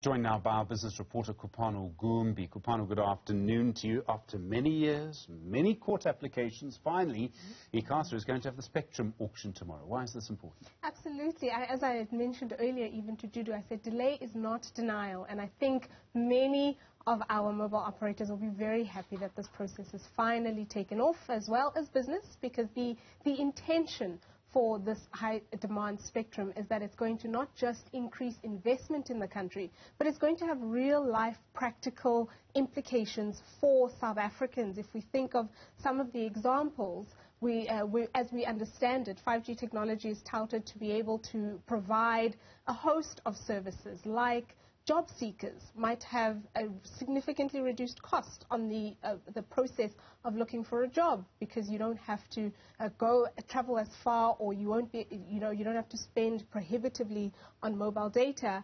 Joined now by our business reporter, Kupano Gumbi. Kupano, good afternoon to you. After many years, many court applications, finally, ICASA is going to have the spectrum auction tomorrow. Why is this important? Absolutely. As I had mentioned earlier, even to Judu, I said delay is not denial. And I think many of our mobile operators will be very happy that this process is finally taken off, as well as business, because the intention for this high-demand spectrum is that it's going to not just increase investment in the country, but it's going to have real-life practical implications for South Africans. If we think of some of the examples, as we understand it, 5G technology is touted to be able to provide a host of services like job seekers might have a significantly reduced cost on the process of looking for a job, because you don't have to travel as far, or you don't have to spend prohibitively on mobile data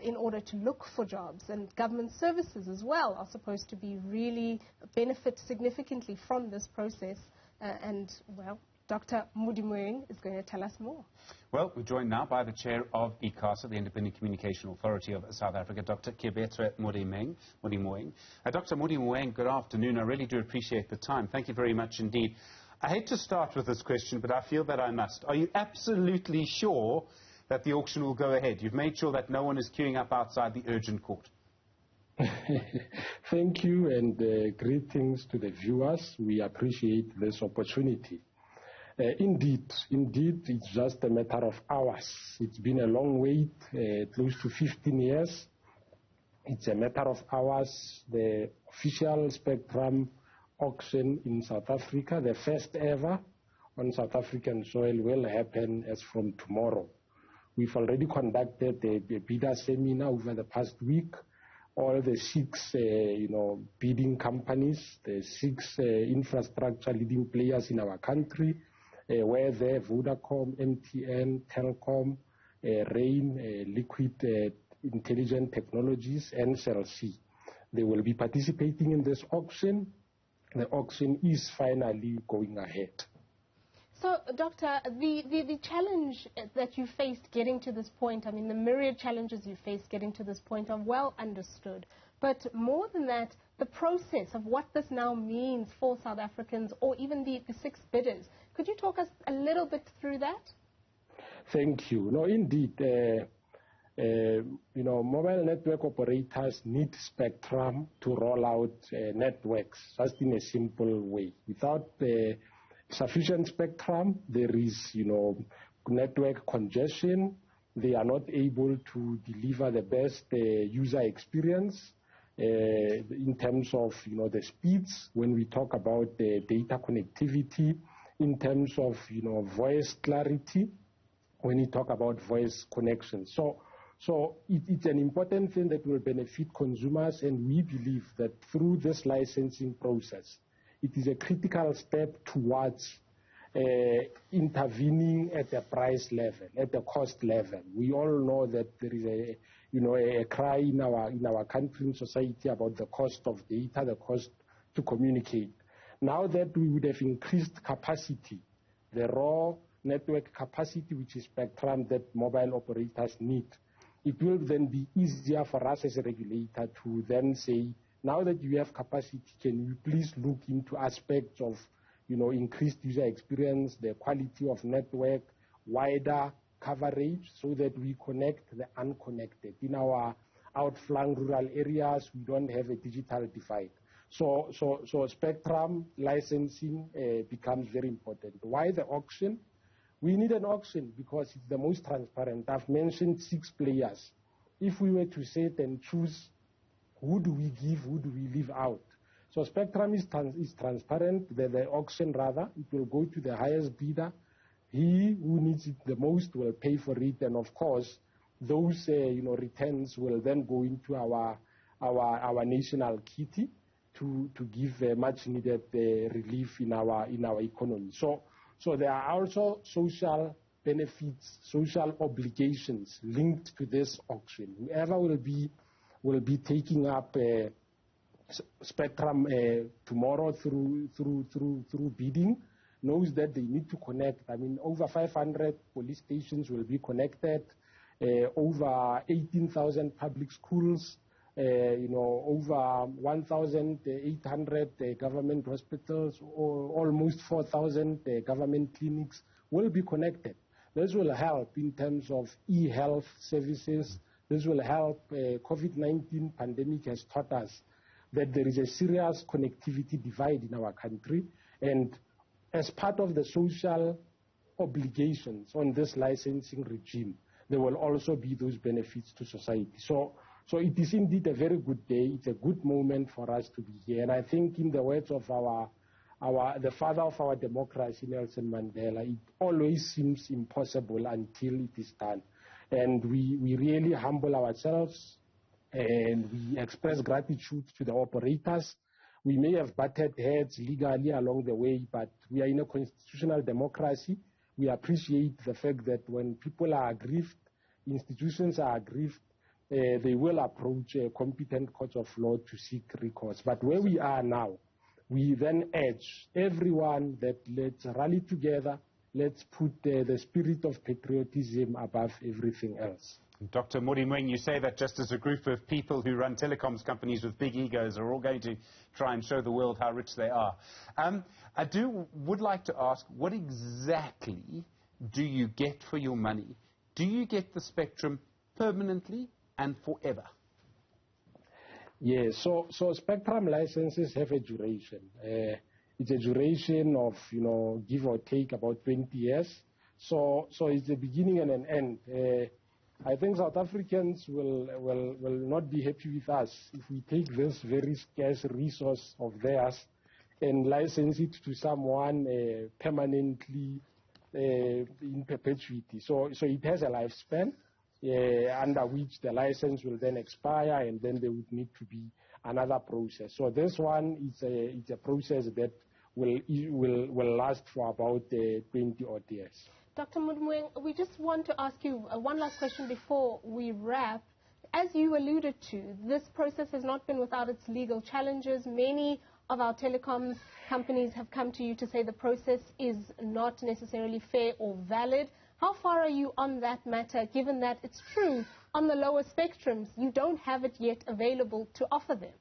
in order to look for jobs. And government services as well are supposed to be really benefit significantly from this process. Well, Dr. Modimoeng is going to tell us more. Well, we're joined now by the chair of ICASA, the Independent Communication Authority of South Africa, Dr. Keabetswe Modimoeng. Dr. Modimoeng, good afternoon. I really do appreciate the time. Thank you very much indeed. I hate to start with this question, but I feel that I must. Are you absolutely sure that the auction will go ahead? You've made sure that no one is queuing up outside the urgent court. Thank you, and greetings to the viewers. We appreciate this opportunity. Indeed, it's just a matter of hours. It's been a long wait, close to 15 years. It's a matter of hours. The official spectrum auction in South Africa, the first ever on South African soil, will happen as from tomorrow. We've already conducted a bidder seminar over the past week. All the 6 bidding companies, the 6 infrastructure leading players in our country, where there Vodacom, MTN, Telecom, Rain, Liquid Intelligent Technologies, and CLC. They will be participating in this auction. The auction is finally going ahead. So, Doctor, the challenge that you faced getting to this point, I mean, the myriad challenges you faced getting to this point are well understood. But more than that, the process of what this now means for South Africans, or even the 6 bidders, could you talk us a little bit through that? Thank you. No, indeed, mobile network operators need spectrum to roll out networks, just in a simple way. Without sufficient spectrum, there is, network congestion. They are not able to deliver the best user experience in terms of, the speeds. When we talk about the data connectivity, in terms of, voice clarity, when you talk about voice connection. So it's an important thing that will benefit consumers, and we believe that through this licensing process, it is a critical step towards intervening at the price level, at the cost level. We all know that there is a cry in our country and society about the cost of data, the cost to communicate. Now that we would have increased capacity, the raw network capacity, which is spectrum that mobile operators need, it will then be easier for us as a regulator to then say, now that you have capacity, can you please look into aspects of, increased user experience, the quality of network, wider coverage, so that we connect the unconnected. In our outflung rural areas, we don't have a digital divide. So spectrum licensing becomes very important. Why the auction? We need an auction because it's the most transparent. I've mentioned 6 players. If we were to sit and choose who do we give, who do we leave out? So spectrum is transparent. The auction, rather, it will go to the highest bidder. He who needs it the most will pay for it, and of course, those returns will then go into our national kitty to give much needed relief in our economy. So there are also social benefits, social obligations linked to this auction. Whoever will be taking up spectrum tomorrow through bidding knows that they need to connect. I mean, over 500 police stations will be connected. over 18,000 public schools, over 1,800 government hospitals, or almost 4,000 government clinics will be connected. This will help in terms of e-health services. This will help. COVID-19 pandemic has taught us that there is a serious connectivity divide in our country, and as part of the social obligations on this licensing regime, there will also be those benefits to society. So it is indeed a very good day. It's a good moment for us to be here. And I think, in the words of the father of our democracy, Nelson Mandela, it always seems impossible until it is done. And we really humble ourselves, and we express gratitude to the operators. We may have butted heads legally along the way, but we are in a constitutional democracy. We appreciate the fact that when people are aggrieved, institutions are aggrieved, they will approach competent courts of law to seek recourse. But where we are now, we then urge everyone that let's rally together, let's put the spirit of patriotism above everything else. Dr. Modimoeng, you say that just as a group of people who run telecoms companies with big egos are all going to try and show the world how rich they are. I would like to ask, what exactly do you get for your money? Do you get the spectrum permanently and forever? Yes, so spectrum licenses have a duration. It's a duration of, give or take about 20 years. So it's a beginning and an end. I think South Africans will not be happy with us if we take this very scarce resource of theirs and license it to someone permanently in perpetuity. So it has a lifespan under which the license will then expire, and then there would need to be another process. So this one is a process that will last for about 20 odd years. Dr. Modimoeng, we just want to ask you one last question before we wrap. As you alluded to, this process has not been without its legal challenges. Many of our telecoms companies have come to you to say the process is not necessarily fair or valid. How far are you on that matter, given that it's true, on the lower spectrums, you don't have it yet available to offer them?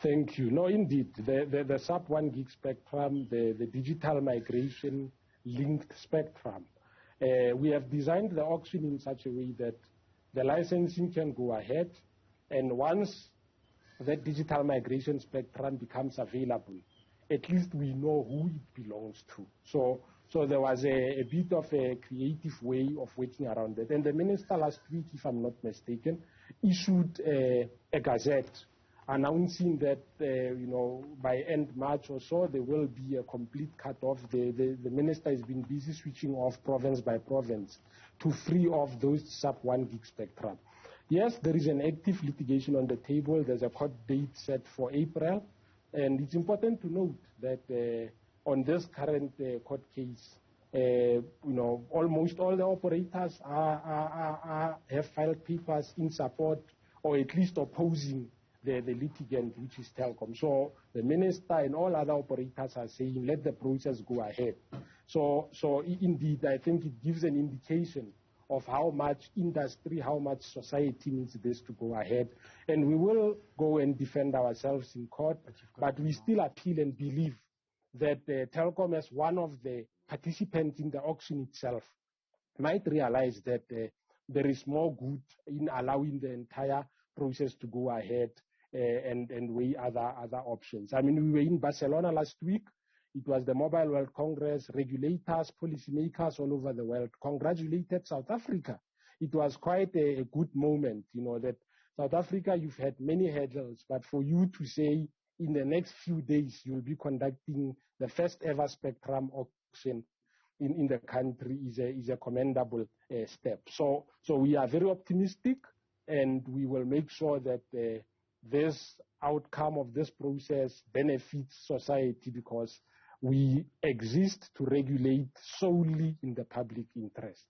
Thank you. No, indeed, the sub-1 gig spectrum, the digital migration linked spectrum, we have designed the auction in such a way that the licensing can go ahead, and once that digital migration spectrum becomes available, at least we know who it belongs to. So there was a bit of a creative way of working around that. And the minister last week, if I'm not mistaken, issued a gazette announcing that, by end March or so, there will be a complete cut-off. The minister has been busy switching off province by province to free off those sub-1 gig spectrum. Yes, there is an active litigation on the table. There's a court date set for April. And it's important to note that on this current court case, almost all the operators have filed papers in support, or at least opposing the litigant, which is Telkom. So the minister and all other operators are saying, let the process go ahead. So indeed, I think it gives an indication of how much industry, how much society needs this to go ahead. And we will go and defend ourselves in court, but we still appeal and believe that Telkom, as one of the participants in the auction itself, might realize that there is more good in allowing the entire process to go ahead and weigh other options. I mean, we were in Barcelona last week. It was the Mobile World Congress. Regulators, policymakers all over the world congratulated South Africa. It was quite a good moment, that South Africa, you've had many hurdles, but for you to say in the next few days you'll be conducting the first ever spectrum auction in the country is a commendable step. So we are very optimistic, and we will make sure that this outcome of this process benefits society, because we exist to regulate solely in the public interest.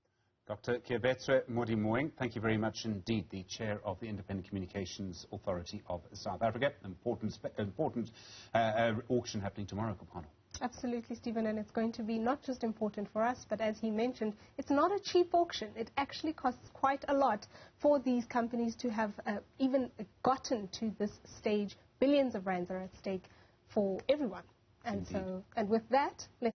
Dr. Keabetswe Modimoeng, thank you very much indeed, the Chair of the Independent Communications Authority of South Africa. Important auction happening tomorrow, Kopano. Absolutely, Stephen, and it's going to be not just important for us, but as he mentioned, it's not a cheap auction. It actually costs quite a lot for these companies to have even gotten to this stage. Billions of rands are at stake for everyone. And Indeed. with that, let's